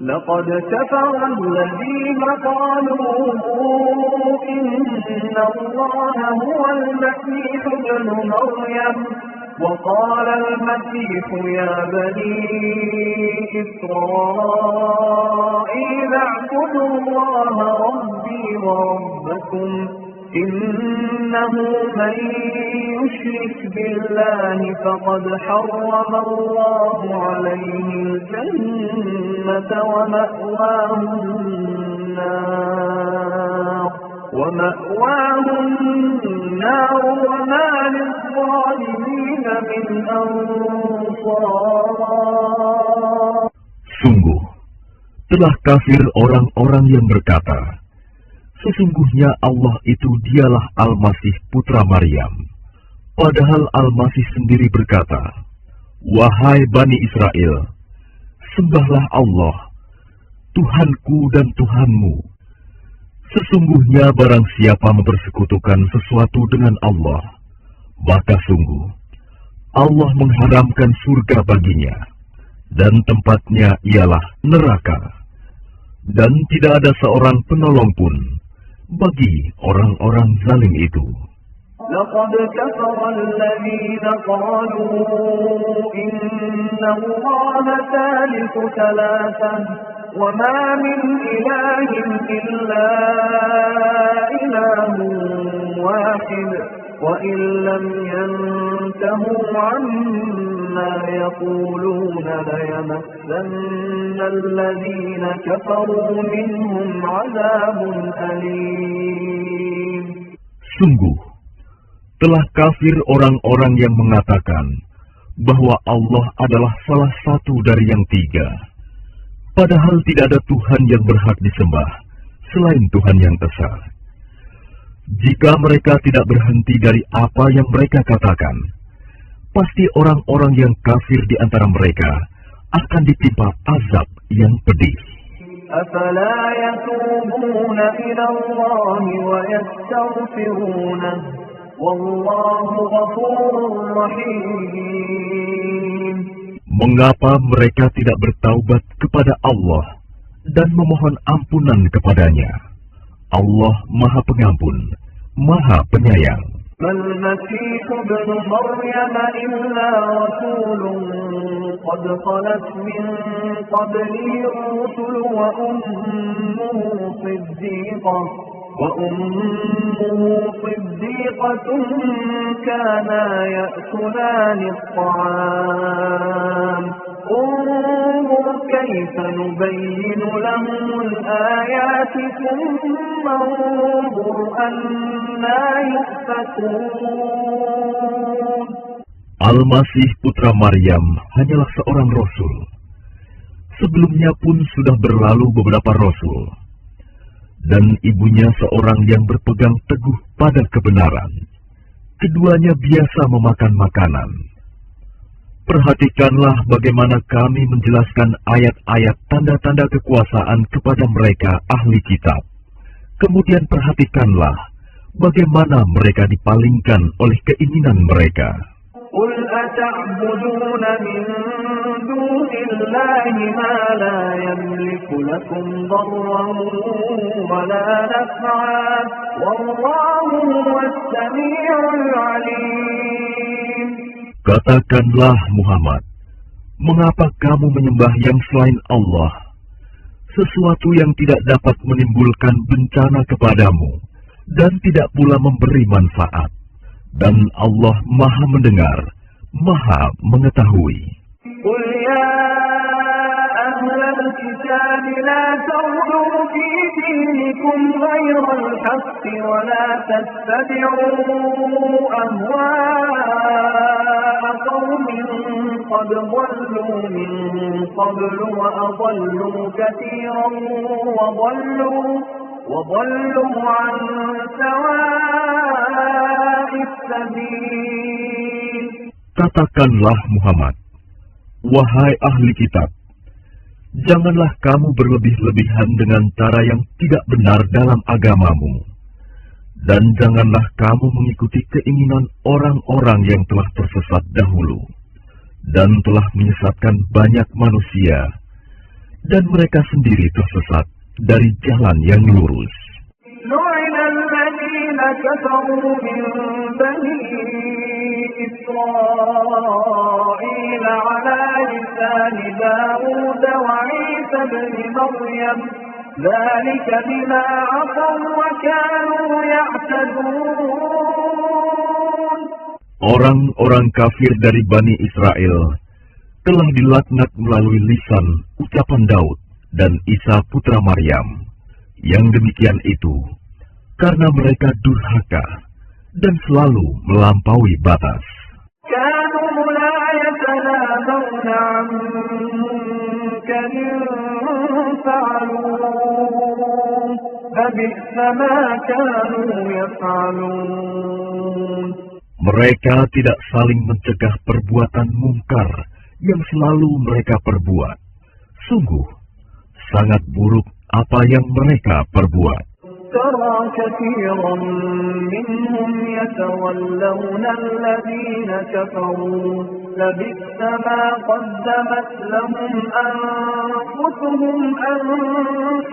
لقد كفر الذين قالوا إن الله هو المسيح ابن مريم وقال المسيح يا بني إسرائيل اعبدوا الله ربي وربكم إنه من يشرك بالله فقد حرم الله عليه الجنة ومأواه النار وما للظالمين من أنصار. Sungguh, telah kafir orang-orang yang berkata, sesungguhnya Allah itu dialah Al-Masih putra Maryam. Padahal Al-Masih sendiri berkata, wahai Bani Israel, sembahlah Allah, Tuhanku dan Tuhanmu. Sesungguhnya barang siapa mempersekutukan sesuatu dengan Allah, maka sungguh Allah mengharamkan surga baginya, dan tempatnya ialah neraka. Dan tidak ada seorang penolong pun bagi orang-orang zalim itu. لقد كفر الذين قالوا إن الله ثالث ثلاثة وما من إله إلا إله واحد وإن لم ينتهوا عما يقولون ليمسن الذين كفروا منهم عذاب أليم. Sungguh, telah kafir orang-orang yang mengatakan bahwa Allah adalah salah satu dari yang tiga, padahal tidak ada Tuhan yang berhak disembah selain Tuhan yang Esa. Jika mereka tidak berhenti dari apa yang mereka katakan, pasti orang-orang yang kafir di antara mereka akan ditimpa azab yang pedih. أفلا يتوبون إلى الله ويستغفرونه والله غفور رحيم. Mengapa mereka tidak bertaubat kepada Allah dan memohon ampunan kepadanya? Allah Maha Pengampun, Maha Penyayang. ما المسيح ابن مريم إلا رسول قد خلت من قبله الرسل وأمه صديقة كانا يأكلان الطعام انظر كيف نبين لهم الآيات ثم انظر أنا يؤفكون. Al-Masih putra Maryam hanyalah seorang rasul. Sebelumnya pun sudah berlalu beberapa rasul, dan ibunya seorang yang berpegang teguh pada kebenaran. Keduanya biasa memakan makanan. Perhatikanlah bagaimana kami menjelaskan ayat-ayat tanda-tanda kekuasaan kepada mereka ahli kitab. Kemudian perhatikanlah bagaimana mereka dipalingkan oleh keinginan mereka. قل أتعبدون من دون الله ما لا يملك لكم ضرا ولا نفعا والله هو السميع العليم. Katakanlah Muhammad, mengapa kamu menyembah yang selain Allah, sesuatu yang tidak dapat menimbulkan bencana kepadamu dan tidak pula memberi manfaat? Dan Allah Maha mendengar, Maha mengetahui. قل يا أهل الكتاب لا تغلوا في دينكم غير الحق ولا تتبعوا أهواء قوم قد ضلوا من قبل وأضلوا كثيرا وضلوا عن سواء السبيل. Katakanlah Muhammad, wahai ahli kitab, janganlah kamu berlebih-lebihan dengan cara yang tidak benar dalam agamamu, dan janganlah kamu mengikuti keinginan orang-orang yang telah tersesat dahulu, dan telah menyesatkan banyak manusia, dan mereka sendiri tersesat dari jalan yang lurus. لعن الذين كفروا من بني إسرائيل على لسان داود وعيسى بن مريم ذلك بما عصوا وكانوا يعتدون. Orang-orang kafir dari Bani Israel telah dilaknat melalui lisan ucapan Daud dan Isa putra Maryam. Yang demikian itu karena mereka durhaka dan selalu melampaui batas. كانوا لا يتناهون عن منكر فعلوه لبئس ما كانوا يفعلون. Mereka tidak saling mencegah perbuatan mungkar yang selalu mereka perbuat. Sungguh, sangat buruk apa yang mereka perbuat. ترى كثيرا منهم يتولون الذين كفروا لبئس ما قدمت لهم أنفسهم أن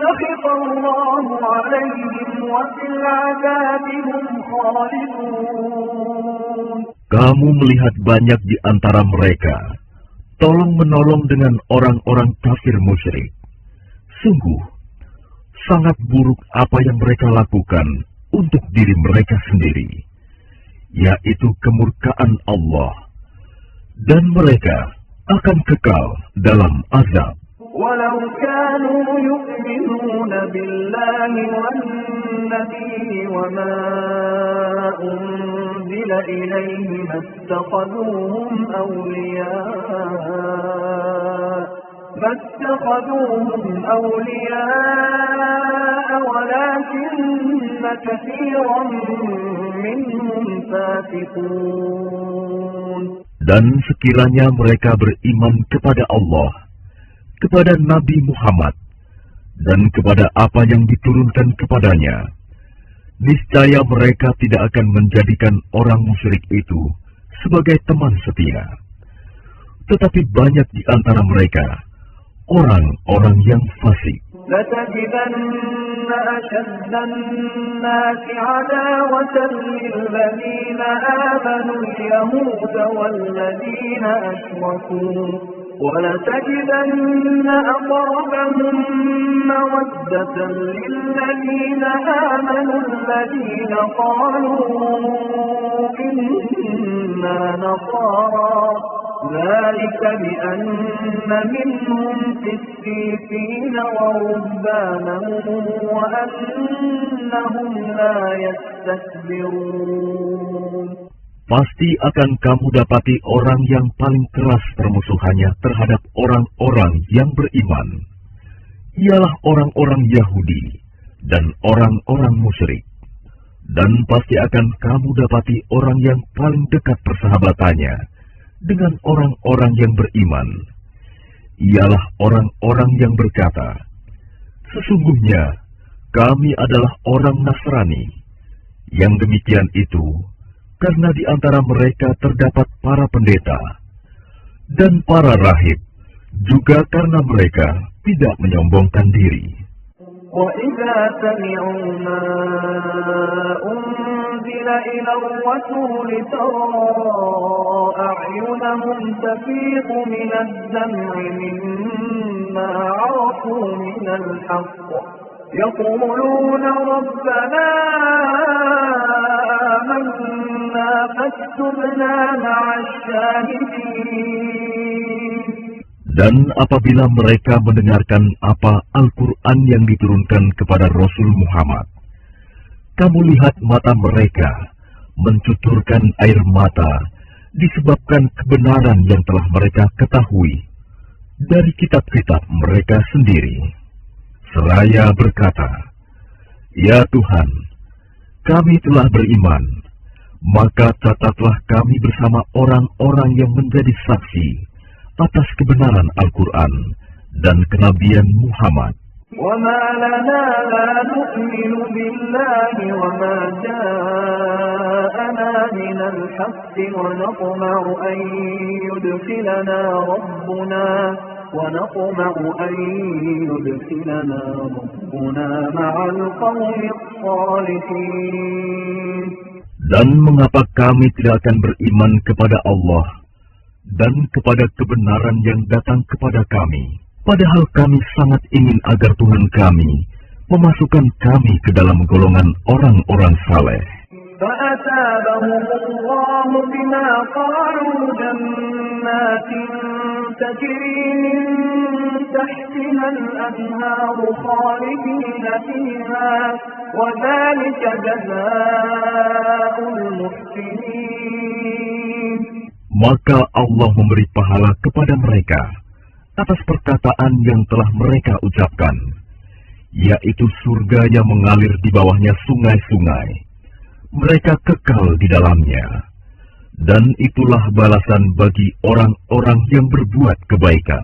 سخط الله عليهم وفي العذاب هم خالدون. Kamu melihat banyak di antara mereka tolong-menolong dengan orang-orang kafir musyrik. Sungguh, sangat buruk apa yang mereka lakukan untuk diri mereka sendiri, yaitu kemurkaan Allah, dan mereka akan kekal dalam azab. ولو كانوا يؤمنون بالله والنبي وما أنزل إليه ما اتخذوهم أولياء ولكن كثيرا منهم فاسقون. Dan sekiranya mereka beriman kepada Allah, kepada Nabi Muhammad, dan kepada apa yang diturunkan kepadanya, niscaya mereka tidak akan menjadikan orang musyrik itu sebagai teman setia. Tetapi banyak di antara mereka orang-orang yang fasik. لتجدن أشد الناس عداوة للذين آمنوا اليهود والذين أشركوا ولتجدن أقربهم مودة للذين آمنوا الذين قالوا إنا نصارى ذلك بأن منهم قسيسين ورهبانا وأنهم لا يستكبرون. Pasti akan kamu dapati orang yang paling keras permusuhannya terhadap orang-orang yang beriman, ialah orang-orang Yahudi dan orang-orang musyrik. Dan pasti akan kamu dapati orang yang paling dekat persahabatannya dengan orang-orang yang beriman, ialah orang-orang yang berkata, sesungguhnya kami adalah orang Nasrani. Yang demikian itu karena di antara mereka terdapat para pendeta dan para rahib, juga karena mereka tidak menyombongkan diri. وَإِذَا سَمِعُوا مَا أُنزِلَ إِلَى الرَّسُولِ تَرَىٰ أَعْيُنَهُمْ تَفِيضُ مِنَ الدَّمْعِ مِمَّا عَرَفُوا مِنَ الْحَقِّ يَقُولُونَ رَبَّنَا آمَنَّا فَاكْتُبْنَا مَعَ الشَّاهِدِينَ. Dan apabila mereka mendengarkan apa Al-Quran yang diturunkan kepada Rasul Muhammad, kamu lihat mata mereka mencucurkan air mata disebabkan kebenaran yang telah mereka ketahui dari kitab-kitab mereka sendiri. Seraya berkata, "Ya Tuhan, kami telah beriman, maka catatlah kami bersama orang-orang yang menjadi saksi atas kebenaran Al-Quran dan kenabian Muhammad." وَمَا لَنَا لَا نُؤْمِنُ بِاللَّهِ وَمَا جَاءَنَا مِنَ الْحَقِّ وَنَطْمَعُ أَن يُدْخِلَنَا ونطمع أن يدخلنا ربنا مع القوم الصالحين. Dan mengapa kami tidak akan beriman kepada Allah dan kepada kebenaran yang datang kepada kami, padahal kami sangat ingin agar Tuhan kami memasukkan kami ke dalam golongan orang-orang saleh. فأثابهم الله بما قالوا جنات تجري من تحتها الأنهار خالدين فيها وذلك جزاء المحسنين. Maka Allah memberi pahala kepada mereka atas perkataan yang telah mereka ucapkan, yaitu surga yang mengalir di bawahnya sungai-sungai. Mereka kekal di dalamnya, dan itulah balasan bagi orang-orang yang berbuat kebaikan.